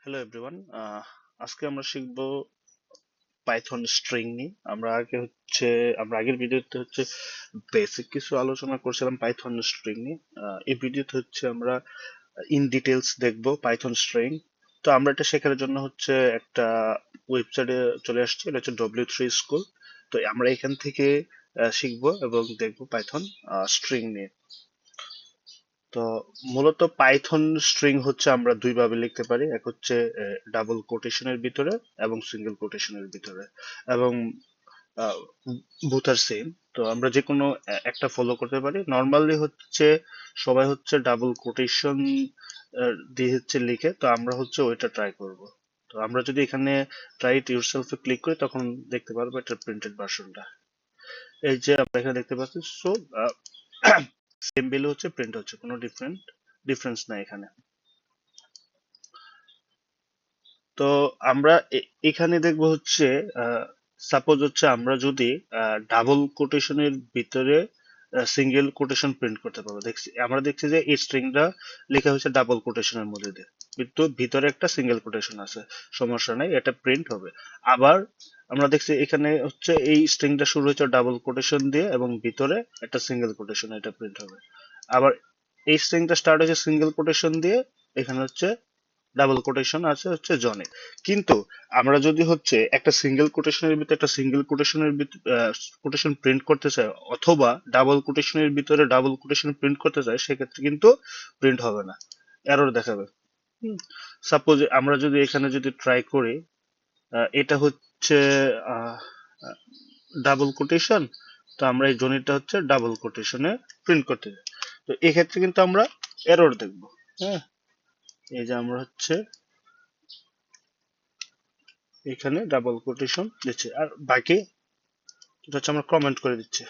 Hello everyone. আজকে আমরা শিখব পাইথন স্ট্রিং নিয়ে। আমরা আগের ভিডিওতে বেসিক কিছু আলোচনা করছিলাম পাইথন স্ট্রিং নিয়ে। এই ভিডিওতে আমরা ইন ডিটেলস দেখব পাইথন স্ট্রিং। তো আমরা এটা শেখার জন্য একটা ওয়েবসাইটে চলে আসছি, এটা হচ্ছে W3 স্কুল। তো আমরা এখান থেকে শিখবো এবং দেখবো পাইথন স্ট্রিং নিয়ে। তো মূলত পাইথন স্ট্রিং আমরা দুই ভাবে লিখতে পারি, এক হচ্ছে ডাবল কোটেশনের ভিতরে এবং সিঙ্গেল কোটেশনের ভিতরে, এবং বুথ আর সেম। তো আমরা যে কোনো একটা ফলো করতে পারি। নর্মালি সবাই ডাবল কোটেশন দিয়ে লিখে, তো আমরা ওইটা ট্রাই করব। তো আমরা যদি এখানে ট্রাই ইট ইউরসেলফে ক্লিক করি তখন দেখতে পারবো এটা প্রিন্টেড ভার্সনটা। এই যে আমরা এখানে দেখতে পাচ্ছি, সো সেম ভ্যালু প্রিন্ট হচ্ছে, কোনো ডিফারেন্স নাই এখানে। তো আমরা এখানে দেখবো সাপোজ আমরা যদি ডাবল কোটেশনের ভিতরে সিঙ্গেল কোটেশন প্রিন্ট করতে পারবো। আমরা দেখছি যে এই স্ট্রিংটা লেখা হয়েছে ডাবল কোটেশনের মধ্যে দিয়ে, কিন্তু ভিতরে একটা সিঙ্গেল কোটেশন আছে, সমস্যা নাই, এটা প্রিন্ট হবে। আবার আমরা দেখছি এখানে এই স্ট্রিংটা শুরু হচ্ছে ডাবল কোটেশন দিয়ে এবং ভিতরে একটা সিঙ্গেল কোটেশন, এটা প্রিন্ট হবে। আবার এই স্ট্রিংটা স্টার্ট হচ্ছে সিঙ্গেল কোটেশন দিয়ে, এখানে ডাবল কোটেশন আছে জনে। কিন্তু আমরা যদি একটা সিঙ্গেল কোটেশনের ভিতরে একটা সিঙ্গেল কোটেশন প্রিন্ট করতে চাই, অথবা ডাবল কোটেশনের ভিতরে ডাবল কোটেশন প্রিন্ট করতে চাই, সেক্ষেত্রে কিন্তু প্রিন্ট হবে না, এরর দেখাবে। সাপোজ আমরা যদি এখানে ট্রাই করি, এটা ডাবল কোটেশন, তো আমরা এই জনিটা ডাবল কোটেশনে প্রিন্ট করতে চাই, তো এক্ষেত্রে কিন্তু আমরা এরর দেখবো। হ্যাঁ, এই যে আমরা এখানে ডাবল কোটেশন দিচ্ছে, আর বাকি এটা আমরা কমেন্ট করে দিচ্ছি,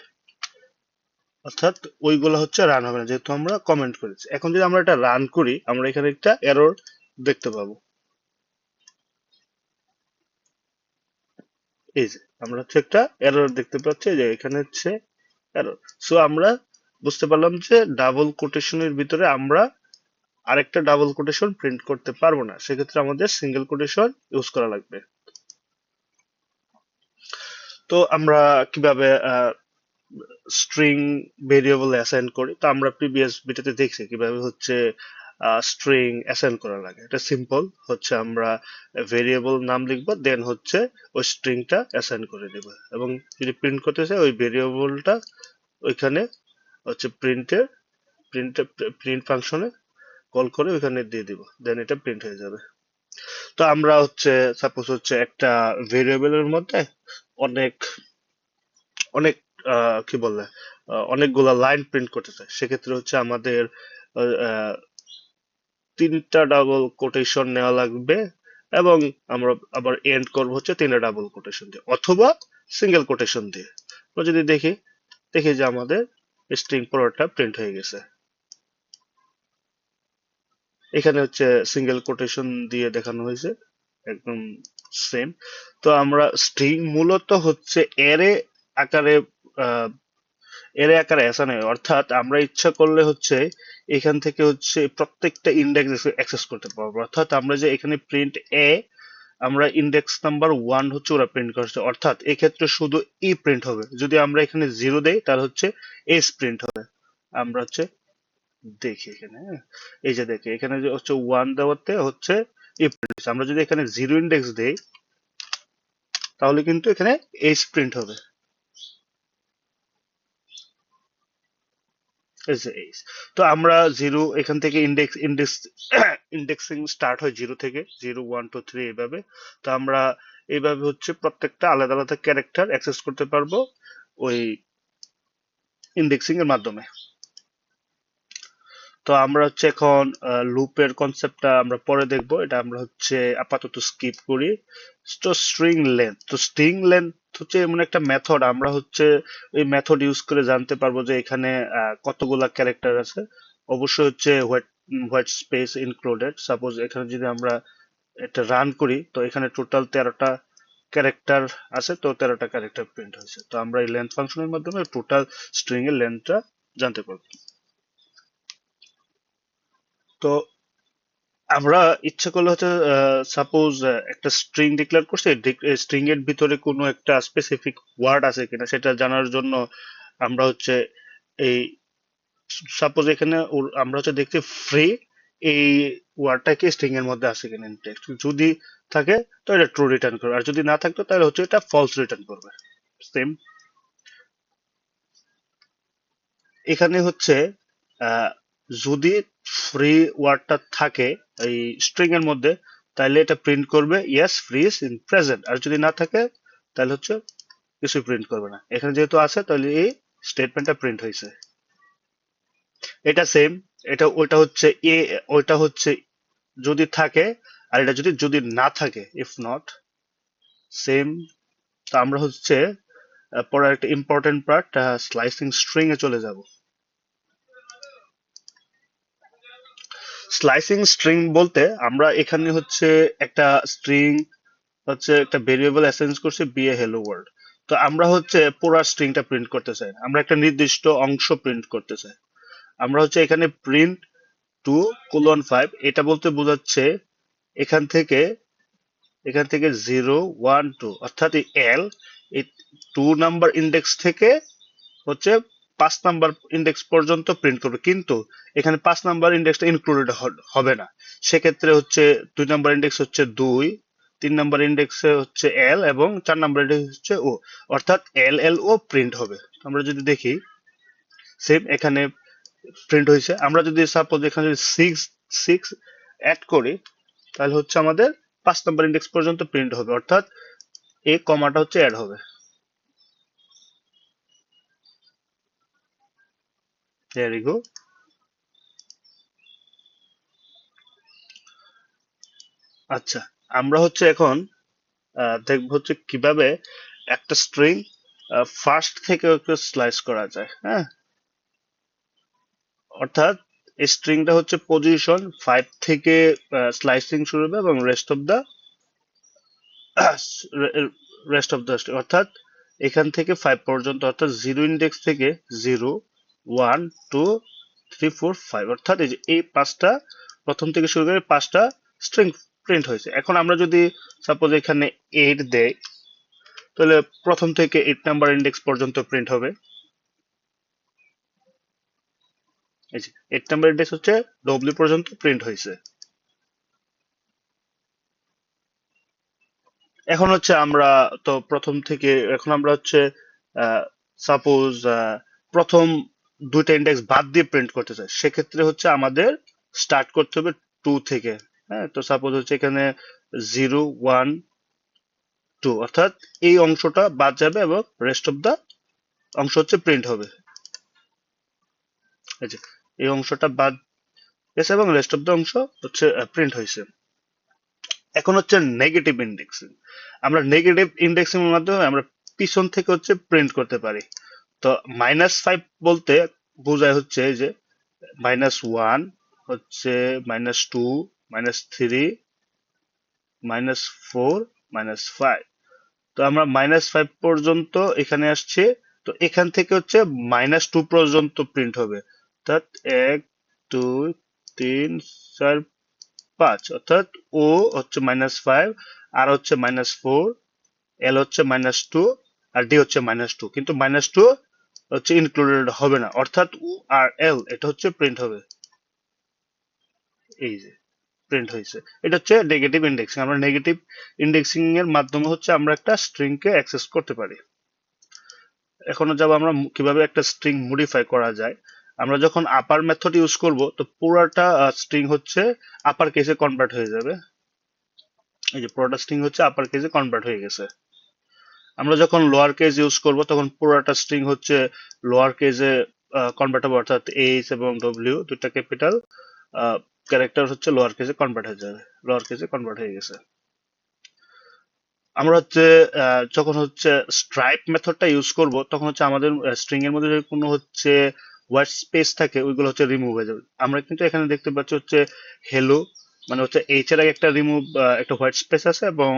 অর্থাৎ ওইগুলো রান হবে না, যেহেতু আমরা কমেন্ট করেছি। এখন যদি আমরা এটা রান করি, আমরা এখানে একটা এরর দেখতে পাবো। এই যে আমরা একটা এরর দেখতে পাচ্ছি, যে এখানে এরর। সো আমরা বুঝতে পারলাম যে ডাবল কোটেশনের ভিতরে আমরা আরেকটা ডাবল কোটেশন প্রিন্ট করতে পারবো না, সেক্ষেত্রে আমাদের সিঙ্গেল কোটেশন ইউজ করা লাগবে। তো আমরা কিভাবে স্ট্রিং ভেরিয়েবল অ্যাসাইন করি, তো আমরা প্রিভিয়াস ভিডিওতে দেখছি কিভাবে স্ট্রিং অ্যাসাইন করা লাগে। এটা সিম্পল, আমরা ভেরিয়েবল নাম লিখবো, দেন ওই স্ট্রিংটা অ্যাসাইন করে দেব, এবং যদি প্রিন্ট করতে চাই ওই ভেরিয়েবলটা ওইখানে প্রিন্টের প্রিন্ট ফাংশনে কল করে ওইখানে দিয়ে দিব, দেন এটা প্রিন্ট হয়ে যাবে। তো আমরা সাপোজ একটা ভেরিয়েবলের মধ্যে অনেক অনেক কি বলে অনেকগুলা লাইন প্রিন্ট করতে চাই, সেক্ষেত্রে আমাদের আহ, তিনটা ডাবল কোটেশন নেওয়া লাগবে, এবং আমরা আবার এন্ড করবো তিনটা ডাবল কোটেশন দিয়ে অথবা সিঙ্গেল কোটেশন দিয়ে। আমরা যদি দেখি যে আমাদের স্ট্রিং পুরোটা প্রিন্ট হয়ে গেছে। এখানে সিঙ্গেল কোটেশন দিয়ে দেখানো হয়েছে, একদম সেম। তো আমরা স্ট্রিং মূলত এরে আকারে অ্যাসাইন হয়, অর্থাৎ আমরা ইচ্ছা করলে এখান থেকে প্রত্যেকটা ইন্ডেক্স অ্যাক্সেস করতে পারবো। অর্থাৎ আমরা যে এখানে প্রিন্ট এ, আমরা ইন্ডেক্স নাম্বার 1 ওরা প্রিন্ট করছে, অর্থাৎ এক্ষেত্রে শুধু ই প্রিন্ট হবে। যদি আমরা এখানে 0 দেই তাহলে এস প্রিন্ট হবে। আমরা দেখি এখানে, হ্যাঁ, এই যে দেখি এখানে যে 1 দেওয়াতে ই প্রিন্ট হচ্ছে। আমরা যদি এখানে 0 ইন্ডেক্স দেই তাহলে কিন্তু এখানে এস প্রিন্ট হবে। তো আমরা জিরো এখান থেকে ইন্ডেক্সিং স্টার্ট হয় 0 থেকে, 0 1 2 3 এইভাবে। তো আমরা এইভাবে প্রত্যেকটা আলাদা আলাদা ক্যারেক্টার অ্যাক্সেস করতে পারবো ওই ইন্ডেক্সিং এর মাধ্যমে। তো আমরা এখন লুপের কনসেপ্টটা আমরা পরে দেখবো, এটা আমরা আপাতত স্কিপ করি। তো স্ট্রিং লেন্থ এমন একটা মেথড, আমরা এই মেথড ইউজ করে জানতে পারবো যে এখানে কতগুলা ক্যারেক্টার আছে। অবশ্যই white white space included. Suppose এখানে যদি আমরা এটা রান করি, তো এখানে টোটাল 13টা ক্যারেক্টার আছে, তো 13টা ক্যারেক্টার প্রিন্ট হয়েছে। তো আমরা এই লেন্থ ফাংশনের মাধ্যমে টোটাল স্ট্রিং এর লেন্থটা জানতে পারবো। তো আমরা ইচ্ছা করলে হচ্ছে সাপোজ একটা স্ট্রিং ডিক্লেয়ার করছি, স্ট্রিং এর ভিতরে কোনো একটা স্পেসিফিক ওয়ার্ড আছে কিনা সেটা জানার জন্য আমরা হচ্ছে এই সাপোজ এখানে আমরা হচ্ছে দেখছি ফ্রি, এই ওয়ার্ডটা কি স্ট্রিং এর মধ্যে আছে কিনা টেক্সট, যদি থাকে তো এটা ট্রু রিটার্ন করবে, আর যদি না থাকতো তাহলে হচ্ছে এটা ফলস রিটার্ন করবে। সেম এখানে হচ্ছে আহ, যদি ফ্রি ওয়ার্ডটা থাকে এই স্ট্রিং এর মধ্যে, তাহলে এটা প্রিন্ট করবে yes free is in present, আর যদি না থাকে তাহলে হচ্ছে কিছু প্রিন্ট করবে না। এখানে যেহেতু আছে তাহলে এই স্টেটমেন্টটা প্রিন্ট হয়েছে। এটা সেম, এটা ওইটা হচ্ছে এ, ওইটা হচ্ছে যদি থাকে, আর এটা যদি যদি না থাকে ইফ নট। সেম। তো আমরা হচ্ছে পরে একটা ইম্পর্টেন্ট পার্ট স্লাইসিং স্ট্রিং এ চলে যাব। স্লাইসিং স্ট্রিং বলতে আমরা এখানে হচ্ছে একটা স্ট্রিং হচ্ছে একটা ভেরিয়েবল অ্যাসাইন করছি বি এ হেলো ওয়ার্ল্ড। তো আমরা হচ্ছে পুরো স্ট্রিংটা প্রিন্ট করতে চাই না, আমরা একটা নির্দিষ্ট অংশ প্রিন্ট করতে চাই। আমরা হচ্ছে এখানে প্রিন্ট 2:5, এটা বলতে বোঝাচ্ছে এখান থেকে এখান থেকে 0 1 2, অর্থাৎ এই এল, এই 2 নাম্বার ইন্ডেক্স থেকে হচ্ছে 5 নাম্বার ইন্ডেক্স পর্যন্ত প্রিন্ট করবে, কিন্তু এখানে 5 নাম্বার ইন্ডেক্সটা ইনক্লুডেড হবে না। সেক্ষেত্রে হচ্ছে 2 নাম্বার ইন্ডেক্স হচ্ছে 2, 3 নাম্বার ইন্ডেক্সে হচ্ছে এল, এবং 4 নাম্বার ইন্ডেক্স হচ্ছে ও, অর্থাৎ এল এল ও প্রিন্ট হবে। আমরা যদি দেখি সেম এখানে প্রিন্ট হয়েছে। আমরা যদি সাপোজ এখানে যদি 6 অ্যাড করি তাহলে হচ্ছে আমাদের 5 নাম্বার ইন্ডেক্স পর্যন্ত প্রিন্ট হবে, অর্থাৎ এই কমাটা হচ্ছে অ্যাড হবে। There you go. আচ্ছা, আমরা হচ্ছে এখন দেখবো হচ্ছে কিভাবে একটা স্ট্রিং ফার্স্ট থেকে একটু স্লাইস করা যায়। হ্যাঁ, অর্থাৎ এই স্ট্রিংটা হচ্ছে পজিশন 5 থেকে স্লাইসিং শুরু হবে, এবং রেস্ট অফ দ্য অর্থাৎ এখান থেকে 5 পর্যন্ত, অর্থাৎ 0 ইন্ডেক্স থেকে 0 1 2 3 4 5, অর্থাৎ এই যে এই 5টা প্রথম থেকে শুরু করে 5টা স্ট্রিং প্রিন্ট হয়েছে। এখন আমরা যদি সাপোজ এখানে 8 দেই তাহলে প্রথম থেকে 8 নাম্বার ইন্ডেক্স পর্যন্ত প্রিন্ট হবে। এই যে 8 নাম্বার ইন্ডেক্স হচ্ছে ডব্লিউ পর্যন্ত প্রিন্ট হয়েছে। এখন হচ্ছে আমরা তো প্রথম থেকে, এখন আমরা হচ্ছে সাপোজ প্রথম 2টা ইন্ডেক্স বাদ দিয়ে প্রিন্ট করতে চাই, সেক্ষেত্রে হচ্ছে আমাদের স্টার্ট করতে হবে 2 থেকে। হ্যাঁ, তো সাপোজ হচ্ছে এখানে 0 1 2, অর্থাৎ এই অংশটা বাদ যাবে এবং রেস্ট অফ দা অংশ হচ্ছে প্রিন্ট হবে। এই যে এই অংশটা বাদ গেছে এবং রেস্ট অফ দা অংশ হচ্ছে প্রিন্ট হয়েছে। এখন হচ্ছে নেগেটিভ ইন্ডেক্সিং। আমরা নেগেটিভ ইন্ডেক্সিং এর মাধ্যমে আমরা পিছন থেকে হচ্ছে প্রিন্ট করতে পারি। তো -5 বলতে বোঝায় হচ্ছে যে -1 হচ্ছে -2 -3 -4 -5। তো আমরা -5 পর্যন্ত এখানে আসছে, তো এখান থেকে হচ্ছে -2 পর্যন্ত প্রিন্ট হবে, অর্থাৎ 1 2 3 4 5, অর্থাৎ ও হচ্ছে -5, আর হচ্ছে -4, এল হচ্ছে -2, আর ডি হচ্ছে -2, কিন্তু -2 হচ্ছে ইনক্লুডেড হবে না, অর্থাৎ ও আর এল এটা হচ্ছে প্রিন্ট হবে। এই যে প্রিন্ট হয়েছে। এটা হচ্ছে নেগেটিভ ইন্ডেক্সিং। আমরা নেগেটিভ ইন্ডেক্সিং এর মাধ্যমে হচ্ছে আমরা একটা স্ট্রিং কে অ্যাক্সেস করতে পারি। এখনো যাব আমরা কিভাবে একটা স্ট্রিং মডিফাই করা যায়। আমরা যখন আপার মেথড ইউজ করব তো পুরাটা স্ট্রিং হচ্ছে আপার কেসে কনভার্ট হয়ে যাবে। এই যে পুরোটা স্ট্রিং হচ্ছে আপার কেসে কনভার্ট হয়ে গেছে। আমরা যখন লোয়ার কেস ইউজ করব তখন পুরোটা স্ট্রিং হচ্ছে লোয়ার কেসে কনভার্ট হবে, অর্থাৎ এইচ এবং ডব্লিউ দুইটা ক্যাপিটাল ক্যারেক্টার হচ্ছে লোয়ার কেসে কনভার্ট হয়ে যাবে। লোয়ার কেসে কনভার্ট হয়ে গেছে। আমরা হচ্ছে যখন হচ্ছে স্ট্রাইপ মেথডটা ইউজ করব তখন হচ্ছে আমাদের স্ট্রিং এর মধ্যে যদি কোনো হচ্ছে হোয়াইট স্পেস থাকে ওইগুলো হচ্ছে রিমুভ হয়ে যাবে। আমরা কিন্তু এখানে দেখতে পাচ্ছি হচ্ছে হেলো, মানে হচ্ছে এইচ এর আগে একটা রিমুভ, একটা হোয়াইট স্পেস আছে, এবং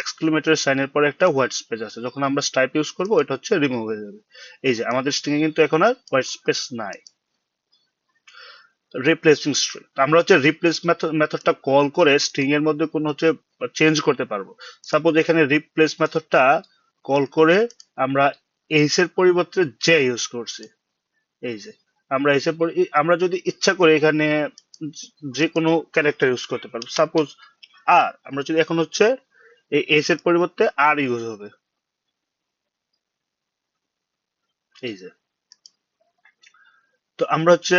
এক্সক্লেমেটর সাইনের পরে একটা হোয়াইট স্পেস আছে। যখন আমরা স্ট্রাইপ ইউজ করব ওইটা হচ্ছে রিমুভ হয়ে যাবে। এই যে আমাদের স্ট্রিং এ কিন্তু এখন আর হোয়াইট স্পেস নাই। রিপ্লেসিং স্ট্রিং, আমরা হচ্ছে রিপ্লেস মেথডটা কল করে স্ট্রিং এর মধ্যে কোনো হচ্ছে চেঞ্জ করতে পারবো। সাপোজ এখানে রিপ্লেস মেথডটা কল করে আমরা এইস এর পরিবর্তে জে ইউজ করছি। এই যে আমরা আমরা যদি ইচ্ছা করে এখানে যে কোনো ক্যারেক্টার ইউজ করতে পারবো। সাপোজ আর আমরা যদি এখন হচ্ছে এই এস এর পরিবর্তে আর ইউজ হবে। এই যে, তো আমরা হচ্ছে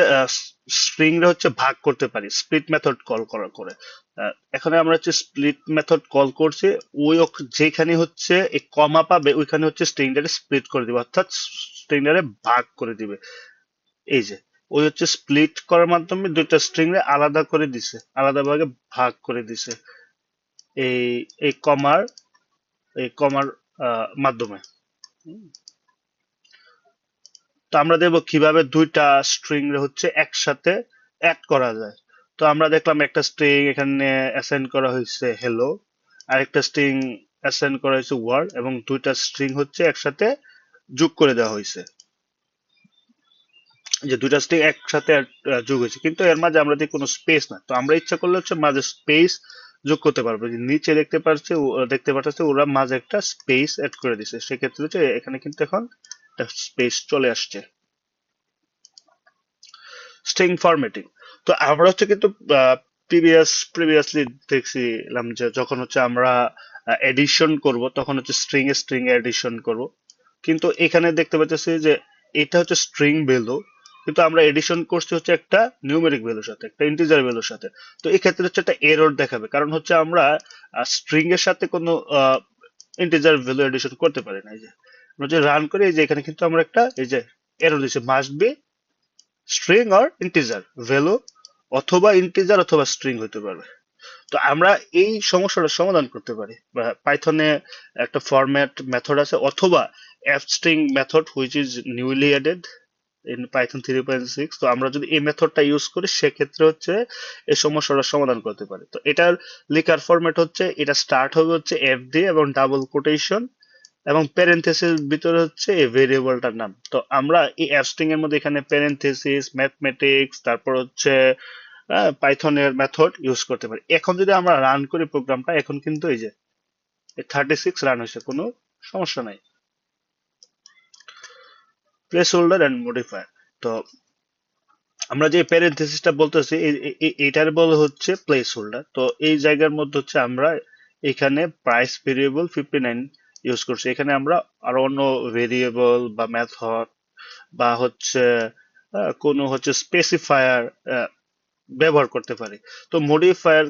স্ট্রিং রে হচ্ছে ভাগ করতে পারি স্প্লিট মেথড কল করার করে। এখানে আমরা হচ্ছে স্প্লিট মেথড কল করছি, যেখানে হচ্ছে এই কমা পাবে ওইখানে হচ্ছে স্ট্রিংটারে স্প্লিট করে দিবে, অর্থাৎ স্ট্রিংটারে ভাগ করে দিবে। এই যে ওই হচ্ছে স্প্লিট করার মাধ্যমে দুইটা স্ট্রিং রে আলাদা করে দিছে, আলাদা ভাগে ভাগ করে দিছে এই এই কমার এই কমার মাধ্যমে। তো আমরা দেখবো কিভাবে দুইটা স্ট্রিং হচ্ছে একসাথে অ্যাড করা যায়। তো আমরা দেখলাম একটা স্ট্রিং এখানে অ্যাসাইন করা হয়েছে হ্যালো, আর একটা স্ট্রিং অ্যাসাইন করা হয়েছে ওয়ার্ড, এবং দুইটা স্ট্রিং হচ্ছে একসাথে যোগ করে দেওয়া হয়েছে। যে দুইটা স্ট্রিং একসাথে যোগ হয়েছে, কিন্তু এর মাঝে আমরা দেখি কোনো স্পেস না। তো আমরা ইচ্ছা করলে হচ্ছে মাঝে স্পেস যোগ করতে পারবো। যে নিচে দেখতে পাচ্ছে ওরা মাঝে একটা স্পেস অ্যাড করে দিছে, সেক্ষেত্রে হচ্ছে এখানে কিন্তু এখন একটা স্পেস চলে আসছে। স্ট্রিং ফরম্যাটিং, তো আমরা হচ্ছে কিন্তু প্রিভিয়াসলি দেখছিলাম যে যখন হচ্ছে আমরা এডিশন করব তখন হচ্ছে স্ট্রিং এ এডিশন করব, কিন্তু এখানে দেখতে পাচ্ছি যে এটা হচ্ছে স্ট্রিং ভ্যালু, কিন্তু আমরা এডিশন করছি হচ্ছে একটা নিউমেরিক ভ্যালুর সাথে, একটা ইন্টিজার ভ্যালুর সাথে। তো এই ক্ষেত্রে হচ্ছে একটা এরর দেখাবে, কারণ হচ্ছে আমরা স্ট্রিং এর সাথে কোনো ইন্টিজার ভ্যালু এডিশন করতে পারি না। এই যে আমরা যে রান করি, এই যে এখানে কিন্তু আমরা একটা এই যে এরর দিচ্ছে, must be string or integer value, অথবা ইন্টিজার অথবা স্ট্রিং হতে পারবে। তো আমরা এই সমস্যাটার সমাধান করতে পারি, বা পাইথনে একটা ফরম্যাট মেথড আছে, অথবা fstring method which is newly added in Python 3.6। তো আমরা যদি এই মেথডটা ইউজ করি সেক্ষেত্রে হচ্ছে এই সমস্যাটার সমাধান করতে পারি। তো এটার লেখার ফরম্যাট হচ্ছে, এটা স্টার্ট হবে হচ্ছে এফ দিয়ে এবং ডাবল কোটেশন এবং প্যারেন্থেসিস ভিতরে হচ্ছে এই ভেরিয়েবলটার নাম। তো আমরা এই অ্যাপস্ট্রিং এর মধ্যে এখানে প্যারেন্থেসিস, ম্যাথমেটিক্স, তারপর হচ্ছে পাইথনের মেথড ইউজ করতে পারি। এখন যদি আমরা রান করি প্রোগ্রামটা, এখন কিন্তু এই যে 36 রান হয়েছে, কোনো সমস্যা নাই। প্লেস হোল্ডার এন্ড মডিফায়ার, তো আমরা যে প্যারেন্থেসিসটা বলতেছি এটার বলে হচ্ছে প্লেস হোল্ডার। তো এই জায়গার মধ্যে হচ্ছে আমরা এখানে প্রাইস ভেরিয়েবল 59 ইউজ করছি। এখানে আমরা আরো অন্য ভেরিয়েবল বা মেথড বা হচ্ছে কোনো হচ্ছে স্পেসিফায়ার ব্যবহার করতে পারি। তো মডিফায়ার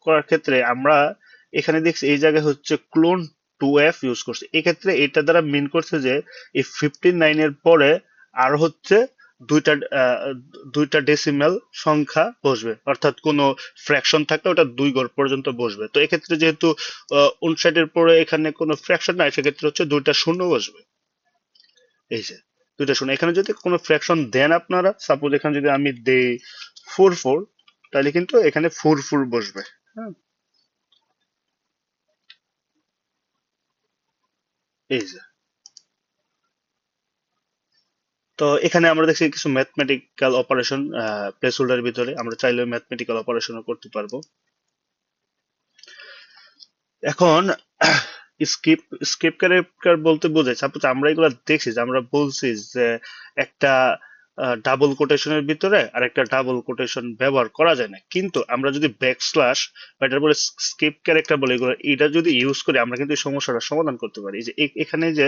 করার ক্ষেত্রে আমরা এখানে দেখছি এই জায়গায় হচ্ছে ক্লোন 2f ইউজ করছে। এক্ষেত্রে এটা দ্বারা মিন করছে যে এই 59 এর পরে আর হচ্ছে দুইটা দুইটা ডেসিমাল সংখ্যা বসবে, অর্থাৎ কোনো ফ্র্যাকশন থাকলে ওটা 2 ঘর পর্যন্ত বসবে। তো এক্ষেত্রে যেহেতু 59 এর পরে এখানে কোনো ফ্র্যাকশন নাই, সেক্ষেত্রে হচ্ছে দুইটা শূন্য বসবে। এই যে দুইটা শূন্য, এখানে যদি কোনো ফ্র্যাকশন দেন আপনারা, সাপোজ এখানে যদি আমি দেই 4 তাহলে কিন্তু এখানে 4 বসবে। হ্যাঁ, এই যে, তো এখানে আমরা দেখছি কিছু ম্যাথমেটিক্যাল অপারেশন প্লেস হোল্ডারের ভিতরে, আমরা চাইলে ম্যাথমেটিক্যাল অপারেশনও করতে পারবো। এখন স্কিপ স্কিপ ক্যারেক্টার বলতে বোঝায়, সাপোজ আমরা এগুলো দেখছি যে আমরা বলছি যে একটা ডাবল কোটেশনের ভিতরে আর একটা ডাবল কোটেশন ব্যবহার করা যায় না, কিন্তু আমরা যদি ব্যাকস্ল্যাশ বা এটার পরে স্কিপ ক্যারেক্টার বলে এগুলো, এটা যদি ইউজ করি আমরা কিন্তু এই সমস্যাটা সমাধান করতে পারি। এই যে এখানে যে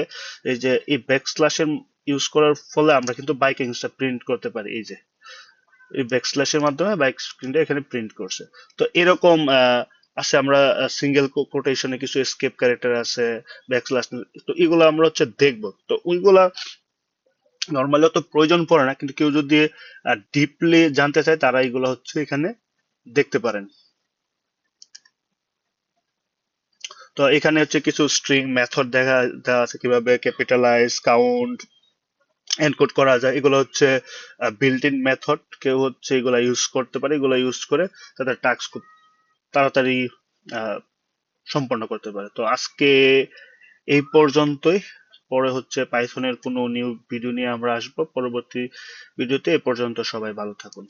এই যে এই ব্যাকস্ল্যাশের ইউজ করার ফলে আমরা কিন্তু বাইকিংসটা প্রিন্ট করতে পারি। এই যে এই ব্যাকস্ল্যাশের মাধ্যমে বাইক স্ক্রিনটা এখানে প্রিন্ট করছে। তো এরকম আছে, আমরা সিঙ্গেল কোটেশনে কিছু এসকেপ ক্যারেক্টার আছে, ব্যাকস্ল্যাশ, তো এগুলো আমরা হচ্ছে দেখবো। তো ওইগুলা নর্মালি অত প্রয়োজন পড়ে না, কিন্তু কেউ যদি ডিপলি জানতে চায় তারা এগুলো হচ্ছে এখানে দেখতে পারেন। তো এখানে হচ্ছে কিছু স্ট্রিং মেথড দেওয়া আছে, কিভাবে ক্যাপিটালাইজ, কাউন্ট, এনকোড করা যায়। এগুলো হচ্ছে বিল্ট ইন মেথড, কেউ হচ্ছে এগুলা ইউজ করতে পারে, এগুলো ইউজ করে তাদের টাস্ক খুব তাড়াতাড়ি আহ, সম্পন্ন করতে পারে। তো আজকে এই পর্যন্তই, পরে হচ্ছে পাইথনের কোনো নিউ ভিডিও নিয়ে আমরা আসবো পরবর্তী ভিডিওতে। এ পর্যন্ত সবাই ভালো থাকুন।